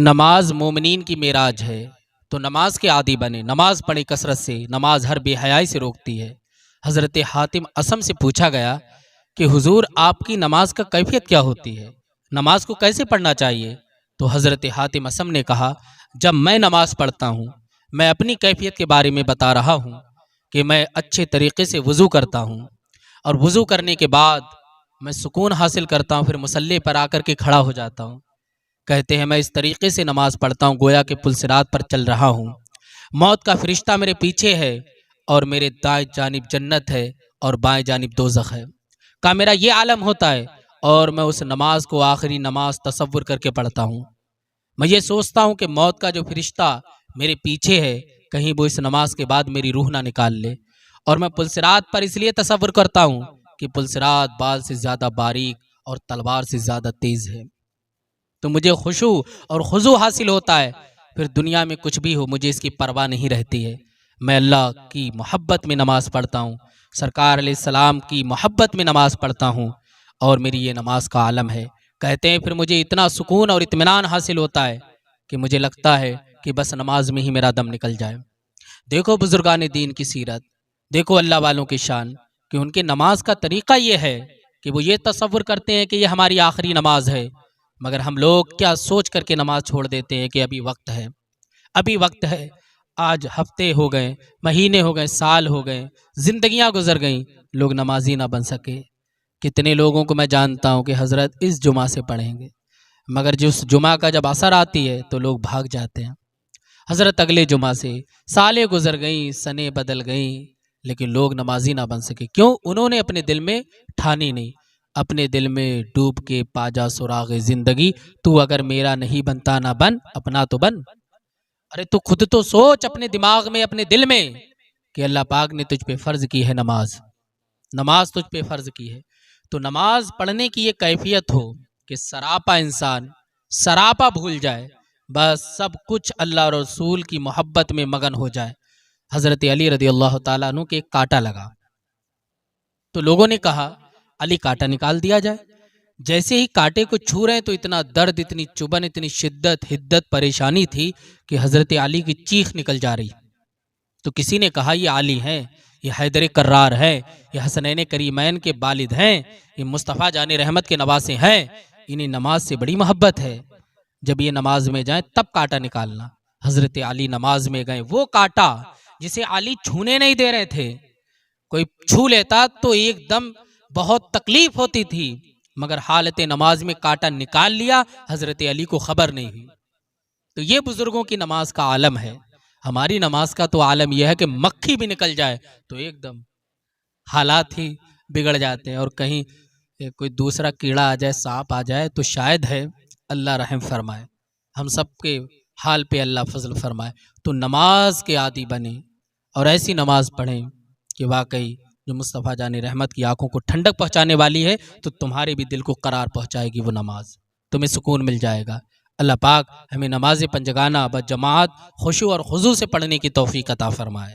نماز مومنین کی معراج ہے، تو نماز کے عادی بنے، نماز پڑھیں کثرت سے، نماز ہر بے حیائی سے روکتی ہے۔ حضرت حاتم اسم سے پوچھا گیا کہ حضور آپ کی نماز کا کیفیت کیا ہوتی ہے، نماز کو کیسے پڑھنا چاہیے؟ تو حضرت حاتم اسم نے کہا، جب میں نماز پڑھتا ہوں میں اپنی کیفیت کے بارے میں بتا رہا ہوں کہ میں اچھے طریقے سے وضو کرتا ہوں، اور وضو کرنے کے بعد میں سکون حاصل کرتا ہوں، پھر مصلی پر آ کر کے کھڑا ہو جاتا ہوں۔ کہتے ہیں میں اس طریقے سے نماز پڑھتا ہوں گویا کہ پل صراط پر چل رہا ہوں، موت کا فرشتہ میرے پیچھے ہے اور میرے دائیں جانب جنت ہے اور بائیں جانب دوزخ ہے۔ کا میرا یہ عالم ہوتا ہے اور میں اس نماز کو آخری نماز تصور کر کے پڑھتا ہوں۔ میں یہ سوچتا ہوں کہ موت کا جو فرشتہ میرے پیچھے ہے کہیں وہ اس نماز کے بعد میری روح نہ نکال لے، اور میں پل صراط پر اس لیے تصور کرتا ہوں کہ پل صراط بال سے زیادہ باریک اور تلوار سے زیادہ تیز ہے، تو مجھے خشوع اور خضوع حاصل ہوتا ہے، پھر دنیا میں کچھ بھی ہو مجھے اس کی پرواہ نہیں رہتی ہے۔ میں اللہ کی محبت میں نماز پڑھتا ہوں، سرکار علیہ السلام کی محبت میں نماز پڑھتا ہوں، اور میری یہ نماز کا عالم ہے۔ کہتے ہیں پھر مجھے اتنا سکون اور اطمینان حاصل ہوتا ہے کہ مجھے لگتا ہے کہ بس نماز میں ہی میرا دم نکل جائے۔ دیکھو بزرگان دین کی سیرت، دیکھو اللہ والوں کی شان، کہ ان کے نماز کا طریقہ یہ ہے کہ وہ یہ تصور کرتے ہیں کہ یہ ہماری آخری نماز ہے، مگر ہم لوگ کیا سوچ کر کے نماز چھوڑ دیتے ہیں کہ ابھی وقت ہے، ابھی وقت ہے۔ آج ہفتے ہو گئے، مہینے ہو گئے، سال ہو گئے، زندگیاں گزر گئیں، لوگ نمازی نہ بن سکے۔ کتنے لوگوں کو میں جانتا ہوں کہ حضرت اس جمعہ سے پڑھیں گے، مگر جس جمعہ کا جب اثر آتی ہے تو لوگ بھاگ جاتے ہیں۔ حضرت اگلے جمعہ سے سالیں گزر گئیں، سنیں بدل گئیں، لیکن لوگ نمازی نہ بن سکے۔ کیوں؟ انہوں نے اپنے دل میں ٹھانی نہیں، اپنے دل میں ڈوب کے پاجا سراغ زندگی، تو اگر میرا نہیں بنتا نہ بن، اپنا تو بن۔ ارے تو خود تو سوچ اپنے دماغ میں، اپنے دل میں، کہ اللہ پاک نے تجھ پہ فرض کی ہے نماز، نماز تجھ پہ فرض کی ہے۔ تو نماز پڑھنے کی یہ کیفیت ہو کہ سراپا انسان سراپا بھول جائے، بس سب کچھ اللہ اور رسول کی محبت میں مگن ہو جائے۔ حضرت علی رضی اللہ تعالیٰ عنہ کے ایک کانٹا لگا، تو لوگوں نے کہا علی کانٹا نکال دیا جائے۔ جیسے ہی کانٹے کو چھو رہے ہیں تو اتنا درد، اتنی چبھن، اتنی شدت، حدت، پریشانی تھی کہ حضرت علی کی چیخ نکل جا رہی۔ تو کسی نے کہا یہ علی ہیں، یہ حیدر کرار ہے، یہ حسنین کریمین کے والد ہیں، یہ مصطفیٰ جان رحمت کے نواسے ہیں، انہیں نماز سے بڑی محبت ہے، جب یہ نماز میں جائیں تب کانٹا نکالنا۔ حضرت علی نماز میں گئے، وہ کانٹا جسے علی چھونے نہیں دے رہے تھے، کوئی چھو لیتا تو ایک دم بہت تکلیف ہوتی تھی، مگر حالت نماز میں کانٹا نکال لیا، حضرت علی کو خبر نہیں ہوئی۔ تو یہ بزرگوں کی نماز کا عالم ہے۔ ہماری نماز کا تو عالم یہ ہے کہ مکھی بھی نکل جائے تو ایک دم حالات ہی بگڑ جاتے ہیں، اور کہیں کوئی دوسرا کیڑا آ جائے، سانپ آ جائے تو شاید ہے اللہ رحم فرمائے، ہم سب کے حال پہ اللہ فضل فرمائے۔ تو نماز کے عادی بنیں اور ایسی نماز پڑھیں کہ واقعی جو مصطفیٰ جان رحمت کی آنکھوں کو ٹھنڈک پہنچانے والی ہے، تو تمہارے بھی دل کو قرار پہنچائے گی وہ نماز، تمہیں سکون مل جائے گا۔ اللہ پاک ہمیں نماز پنجگانہ بجماعت خشوع اور خضوع سے پڑھنے کی توفیق عطا فرمائے۔